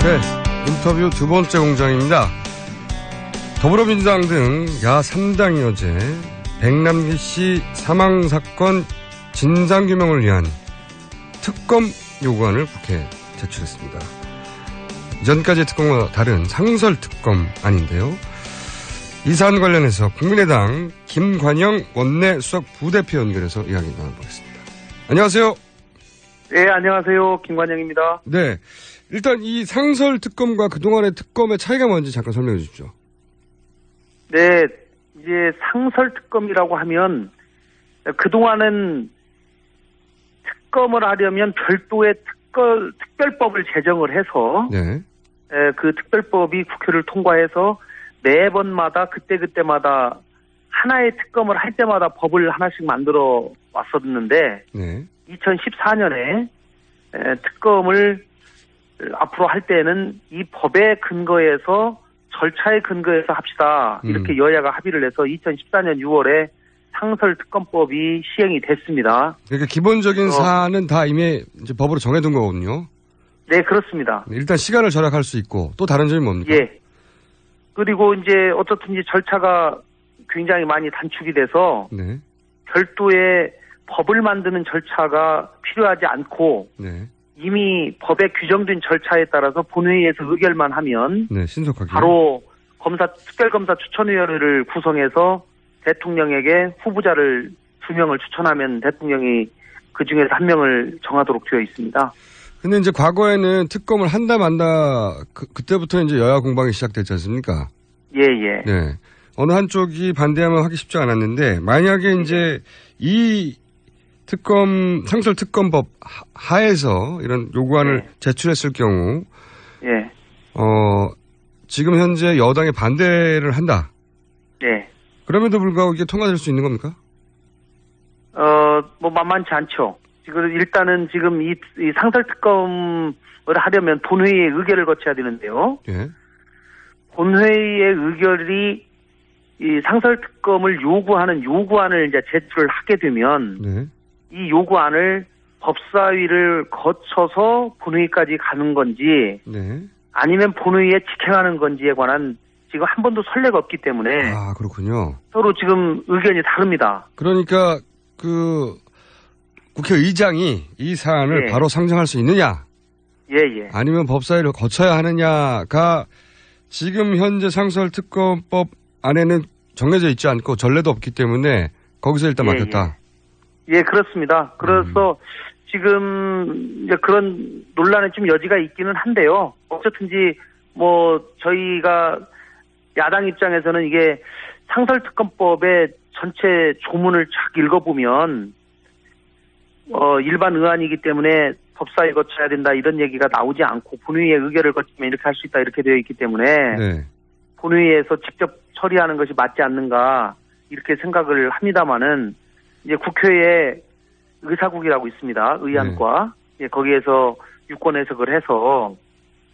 네, 인터뷰 두 번째 공장입니다. 더불어민주당 등 야3당이 어제 백남기 씨 사망사건 진상규명을 위한 특검 요구안을 국회에 제출했습니다. 이전까지의 특검과 다른 상설특검안인데요. 이 사안 관련해서 국민의당 김관영 원내수석 부대표 연결해서 이야기 나눠보겠습니다. 안녕하세요. 네, 안녕하세요. 김관영입니다. 네, 일단 이 상설특검과 그동안의 특검의 차이가 뭔지 잠깐 설명해 주십시오. 네, 이제 상설특검이라고 하면 그동안은 특검을 하려면 별도의 특별법을 제정을 해서 네. 그 특별법이 국회를 통과해서 매번마다 그때마다 하나의 특검을 할 때마다 법을 하나씩 만들어 왔었는데 네. 2014년에 특검을 앞으로 할 때는 이 법에 근거해서 절차에 근거해서 합시다. 이렇게 여야가 합의를 해서 2014년 6월에 상설특검법이 시행이 됐습니다. 그러니까 기본적인 사안은 다 이미 이제 법으로 정해둔 거거든요. 네, 그렇습니다. 일단 시간을 절약할 수 있고 또 다른 점이 뭡니까? 예. 그리고 이제 어떻든지 절차가 굉장히 많이 단축이 돼서 네. 별도의 법을 만드는 절차가 필요하지 않고 네. 이미 법에 규정된 절차에 따라서 본회의에서 의결만 하면 네, 신속하게 바로 특별검사 추천위원회를 구성해서 대통령에게 후보자를 2명을 추천하면 대통령이 그 중에서 1명을 정하도록 되어 있습니다. 근데 이제 과거에는 특검을 한다 만다 그때부터 이제 여야 공방이 시작됐지 않습니까? 예, 예. 네. 어느 한쪽이 반대하면 하기 쉽지 않았는데 만약에 이제 이 상설특검법 하에서 이런 요구안을 제출했을 경우 예. 지금 현재 여당이 반대를 한다. 예. 그럼에도 불구하고 이게 통과될 수 있는 겁니까? 뭐 만만치 않죠. 지금 일단은 지금 이 상설특검을 하려면 본회의의 의결을 거쳐야 되는데요. 예. 본회의의 의결이 이 상설특검을 요구하는 요구안을 이제 제출을 하게 되면 네. 이 요구안을 법사위를 거쳐서 본회의까지 가는 건지 네. 아니면 본회의에 직행하는 건지에 관한 지금 한 번도 선례가 없기 때문에 아, 그렇군요. 서로 지금 의견이 다릅니다. 그러니까 국회의장이 이 사안을 예. 바로 상정할 수 있느냐? 예, 예. 아니면 법사위를 거쳐야 하느냐가 지금 현재 상설특검법 안에는 정해져 있지 않고 전례도 없기 때문에 거기서 일단 막혔다. 예, 그렇습니다. 그래서 지금 이제 그런 논란에 좀 여지가 있기는 한데요. 어쨌든지 뭐 저희가 야당 입장에서는 이게 상설특검법의 전체 조문을 쫙 읽어보면 일반 의안이기 때문에 법사위 거쳐야 된다 이런 얘기가 나오지 않고 본회의의 의결을 거치면 이렇게 할 수 있다 이렇게 되어 있기 때문에 네. 본회의에서 직접 처리하는 것이 맞지 않는가 이렇게 생각을 합니다마는 이제 국회에 의사국이라고 있습니다. 의안과 거기에서 유권 해석을 해서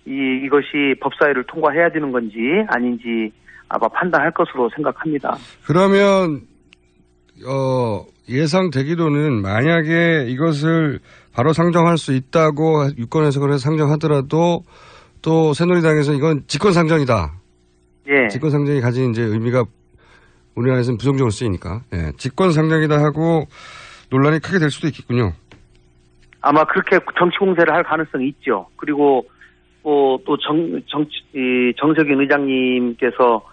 이것이 법사위를 통과해야 되는 건지 아닌지 아마 판단할 것으로 생각합니다. 그러면 예상되기로는 만약에 이것을 바로 상정할 수 있다고 유권 해석을 해서 상정하더라도 또 새누리당에서 이건 직권상정이다. 예. 직권상정이 가진 이제 의미가 우리나라에서는 부정적으로 쓰이니까 직권상정이다 하고 논란이 크게 될 수도 있겠군요. 아마 그렇게 정치 공세를 할 가능성이 있죠. 그리고 또 정석윤 의장님께서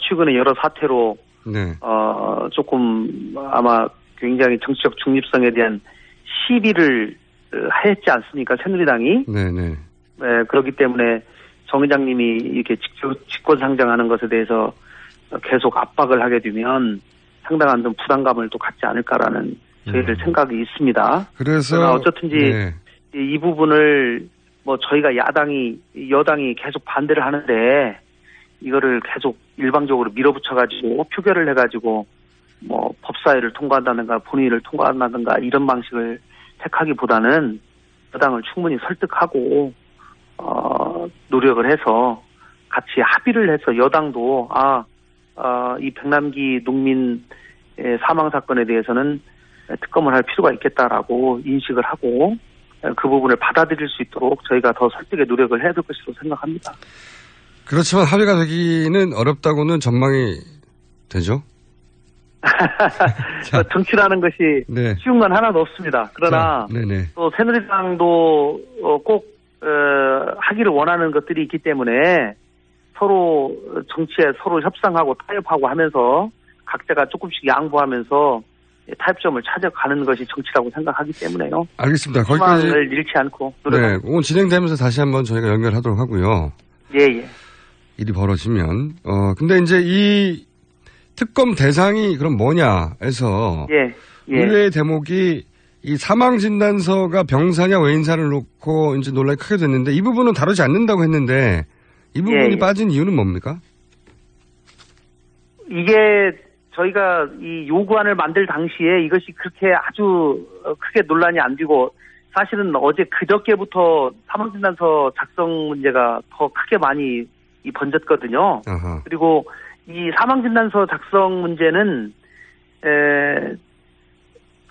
최근에 여러 사태로 네. 조금 아마 굉장히 정치적 중립성에 대한 시비를 했지 않습니까? 새누리당이. 네네. 네, 그렇기 때문에 정 의장님이 이렇게 직권상정하는 것에 대해서 계속 압박을 하게 되면 상당한 좀 부담감을 또 갖지 않을까라는 저희들 생각이 있습니다. 그래서 어쨌든지 네. 이 부분을 뭐 저희가 여당이 계속 반대를 하는데 이거를 계속 일방적으로 밀어붙여가지고 표결을 해가지고 뭐 법사위를 통과한다든가 본회의를 통과한다든가 이런 방식을 택하기보다는 여당을 충분히 설득하고 노력을 해서 같이 합의를 해서 여당도 이 백남기 농민 사망 사건에 대해서는 특검을 할 필요가 있겠다라고 인식을 하고 그 부분을 받아들일 수 있도록 저희가 더 설득에 노력을 해야 될 것이라고 생각합니다. 그렇지만 합의가 되기는 어렵다고는 전망이 되죠? 정치라는 것이 네. 쉬운 건 하나도 없습니다. 그러나 또 새누리당도 꼭 하기를 원하는 것들이 있기 때문에 서로 정치에 서로 협상하고 타협하고 하면서 각자가 조금씩 양보하면서 타협점을 찾아가는 것이 정치라고 생각하기 때문에요. 알겠습니다. 거기까지 희망을 잃지 않고 노력합니다. 오늘 진행되면서 다시 한번 저희가 연결하도록 하고요. 예. 일이 벌어지면 근데 이제 이 특검 대상이 그럼 뭐냐 해서 의뢰의 대목이 이 사망 진단서가 병사냐 외인사를 놓고 이제 논란이 크게 됐는데 이 부분은 다루지 않는다고 했는데 이 부분이 빠진 이유는 뭡니까? 이게 저희가 이 요구안을 만들 당시에 이것이 그렇게 아주 크게 논란이 안 되고 사실은 어제 그저께부터 사망 진단서 작성 문제가 더 크게 많이 번졌거든요. 아하. 그리고 이 사망 진단서 작성 문제는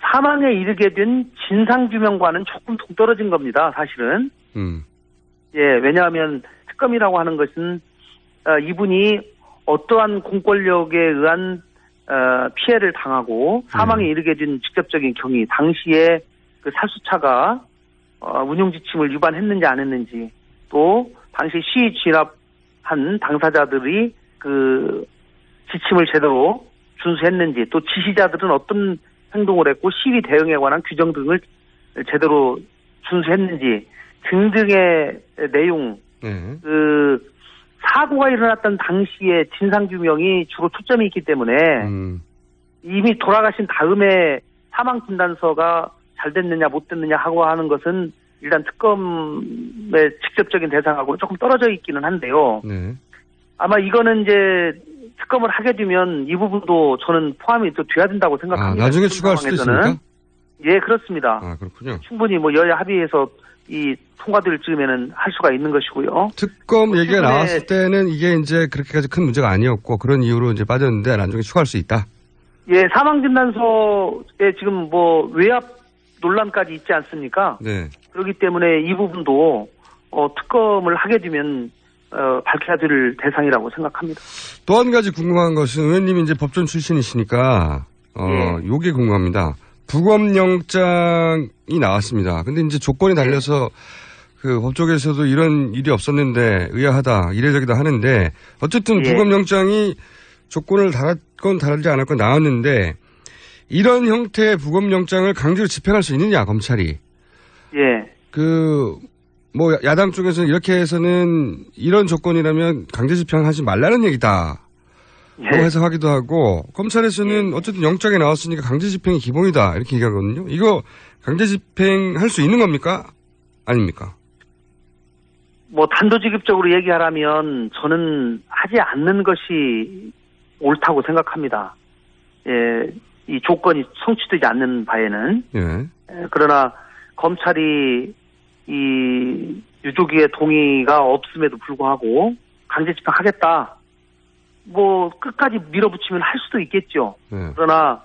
사망에 이르게 된 진상규명과는 조금 동떨어진 겁니다. 사실은. 왜냐하면 특검이라고 하는 것은 이분이 어떠한 공권력에 의한 피해를 당하고 사망에 이르게 된 직접적인 경위, 당시에 그 살수차가 운용 지침을 위반했는지 안 했는지, 또 당시 시위 진압한 당사자들이 그 지침을 제대로 준수했는지, 또 지시자들은 어떤 행동을 했고 시위 대응에 관한 규정 등을 제대로 준수했는지 등등의 내용, 그 사고가 일어났던 당시의 진상규명이 주로 초점이 있기 때문에 이미 돌아가신 다음에 사망 진단서가 잘 됐느냐 못 됐느냐 하고 하는 것은 일단 특검의 직접적인 대상하고는 조금 떨어져 있기는 한데요. 아마 이거는 이제 특검을 하게 되면 이 부분도 저는 포함이 또 돼야 된다고 생각합니다. 나중에 추가할 수도 있습니까? 예, 그렇습니다. 그렇군요. 충분히 여야 합의해서 이 통과될 즈음에는 할 수가 있는 것이고요. 특검 얘기가 나왔을 때는 이게 이제 그렇게까지 큰 문제가 아니었고 그런 이유로 이제 빠졌는데 나중에 추가할 수 있다. 예, 사망 진단서에 지금 외압 논란까지 있지 않습니까? 네. 그렇기 때문에 이 부분도 특검을 하게 되면 밝혀야 될 대상이라고 생각합니다. 또 한 가지 궁금한 것은 의원님이 이제 법전 출신이시니까 요게 궁금합니다. 부검영장이 나왔습니다. 근데 이제 조건이 달려서 그 법조계에서도 이런 일이 없었는데 의아하다, 이례적이다 하는데 어쨌든 부검영장이 조건을 달았건 달지 않았건 나왔는데 이런 형태의 부검영장을 강제로 집행할 수 있느냐, 검찰이. 야당 쪽에서는 이렇게 해서는 이런 조건이라면 강제 집행하지 말라는 얘기다. 해석하기도 하고, 검찰에서는 어쨌든 영장에 나왔으니까 강제 집행이 기본이다. 이렇게 얘기하거든요. 이거 강제 집행할 수 있는 겁니까? 아닙니까? 단도직입적으로 얘기하라면 저는 하지 않는 것이 옳다고 생각합니다. 이 조건이 성취되지 않는 바에는. 그러나 검찰이 이 유족의 동의가 없음에도 불구하고 강제 집행하겠다. 끝까지 밀어붙이면 할 수도 있겠죠. 그러나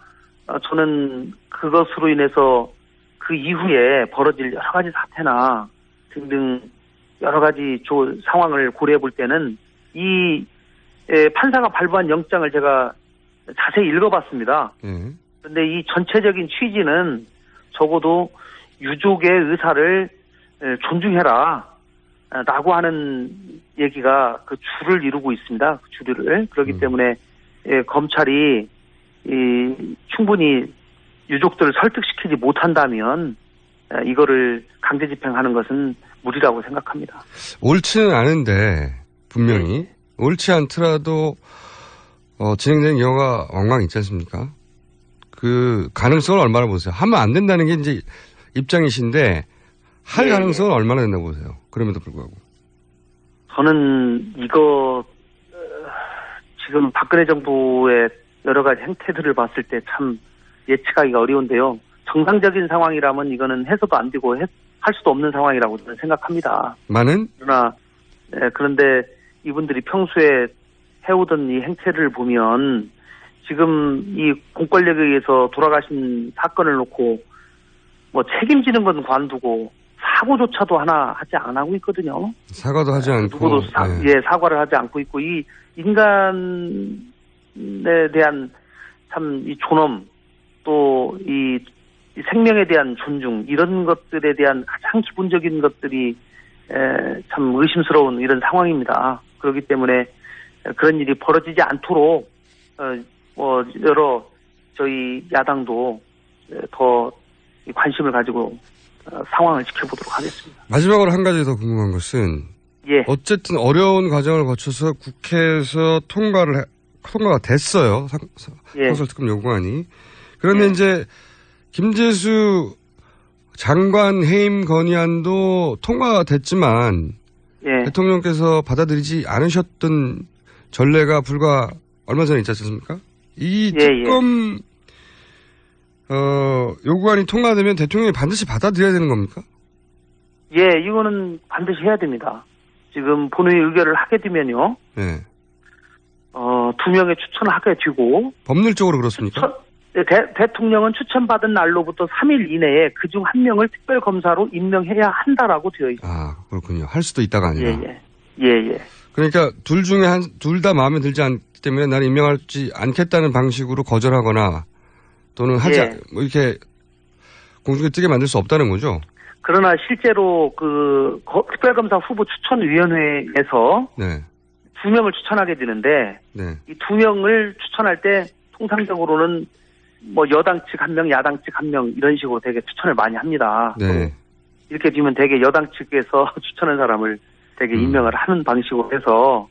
저는 그것으로 인해서 그 이후에 벌어질 여러 가지 사태나 등등 여러 가지 상황을 고려해 볼 때는 이 판사가 발부한 영장을 제가 자세히 읽어봤습니다. 그런데 이 전체적인 취지는 적어도 유족의 의사를 존중해라 라고 하는 얘기가 그 줄을 이루고 있습니다. 그 줄을. 그렇기 때문에 검찰이 충분히 유족들을 설득시키지 못한다면 이거를 강제 집행하는 것은 무리라고 생각합니다. 옳지는 않은데 분명히 옳지 않더라도 진행되는 경우가 왕왕 있지 않습니까? 그 가능성을 얼마나 보세요? 하면 안 된다는 게 이제 입장이신데 할 가능성은 얼마나 된다고 보세요? 그럼에도 불구하고. 저는 이거 지금 박근혜 정부의 여러 가지 행태들을 봤을 때 참 예측하기가 어려운데요. 정상적인 상황이라면 이거는 해서도 안 되고 할 수도 없는 상황이라고 저는 생각합니다. 그런데 이분들이 평소에 해오던 이 행태를 보면 지금 이 공권력에 의해서 돌아가신 사건을 놓고 책임지는 건 관두고 사고조차도 하나 하지 안 하고 있거든요. 사과도 하지 않고. 누구도 사과를 하지 않고 있고, 이 인간에 대한 참 이 존엄, 또 이 생명에 대한 존중, 이런 것들에 대한 가장 기본적인 것들이 참 의심스러운 이런 상황입니다. 그렇기 때문에 그런 일이 벌어지지 않도록 여러 저희 야당도 더 관심을 가지고 상황을 지켜보도록 하겠습니다. 마지막으로 한 가지 더 궁금한 것은 어쨌든 어려운 과정을 거쳐서 국회에서 통과가 됐어요. 상설특검 요구안이. 그런데 이제 김재수 장관 해임 건의안도 통과가 됐지만 대통령께서 받아들이지 않으셨던 전례가 불과 얼마 전에 있지 않습니까? 이 특검 요구안이 통과되면 대통령이 반드시 받아들여야 되는 겁니까? 이거는 반드시 해야 됩니다. 지금 본회의 의결을 하게 되면요. 2명의 추천을 하게 되고. 법률적으로 그렇습니까? 대통령은 추천받은 날로부터 3일 이내에 그중 1명을 특별검사로 임명해야 한다라고 되어 있습니다. 아, 그렇군요. 할 수도 있다가 아니라. 그러니까 둘 중에 둘 다 마음에 들지 않기 때문에 나는 임명하지 않겠다는 방식으로 거절하거나 또는 이렇게 공중에 뜨게 만들 수 없다는 거죠? 그러나 실제로 특별검사 후보 추천위원회에서 2명을 추천하게 되는데 이 2명을 추천할 때 통상적으로는 여당 측 1명, 야당 측 1명 이런 식으로 되게 추천을 많이 합니다. 이렇게 되면 되게 여당 측에서 추천한 사람을 되게 임명을 하는 방식으로 해서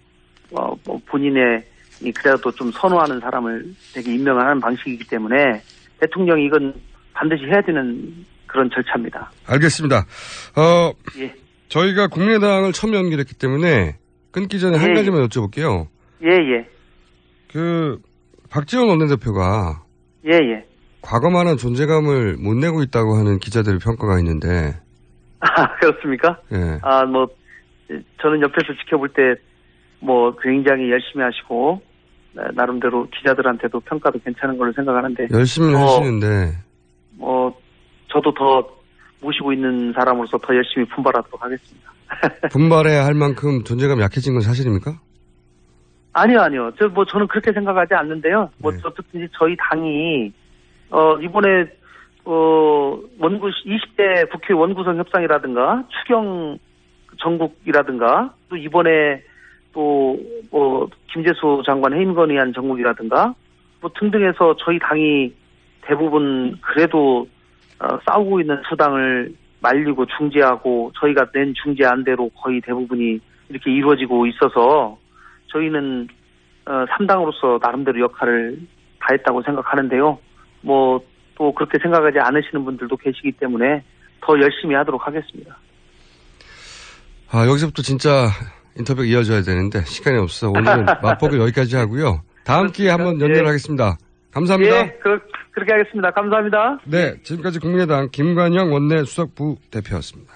본인의 그래도 좀 선호하는 사람을 되게 임명을 하는 방식이기 때문에 대통령이 이건 반드시 해야 되는 그런 절차입니다. 알겠습니다. 저희가 국민의당을 처음 연결했기 때문에 끊기 전에 한 가지만 여쭤볼게요. 박지원 원내대표가 과거만한 존재감을 못 내고 있다고 하는 기자들의 평가가 있는데. 그렇습니까? 저는 옆에서 지켜볼 때 굉장히 열심히 하시고 나름대로 기자들한테도 평가도 괜찮은 걸로 생각하는데. 열심히 하시는데. 저도 더 모시고 있는 사람으로서 더 열심히 분발하도록 하겠습니다. 분발해야 할 만큼 존재감이 약해진 건 사실입니까? 아니요. 저는 그렇게 생각하지 않는데요. 어쨌든지 저희 당이, 이번에, 20대 국회 원구성 협상이라든가, 추경 전국이라든가, 또 이번에 김재수 장관 해임 건의안 전국이라든가, 등등해서 저희 당이 대부분 그래도, 싸우고 있는 수당을 말리고 중재하고, 저희가 낸 중재안대로 거의 대부분이 이렇게 이루어지고 있어서, 저희는 3당으로서 나름대로 역할을 다했다고 생각하는데요. 또 그렇게 생각하지 않으시는 분들도 계시기 때문에 더 열심히 하도록 하겠습니다. 여기서부터 진짜 인터뷰가 이어져야 되는데 시간이 없어. 오늘은 맛보기 여기까지 하고요. 다음 기회에 한번 연결하겠습니다. 감사합니다. 그렇게 하겠습니다. 감사합니다. 네, 지금까지 국민의당 김관영 원내수석부 대표였습니다.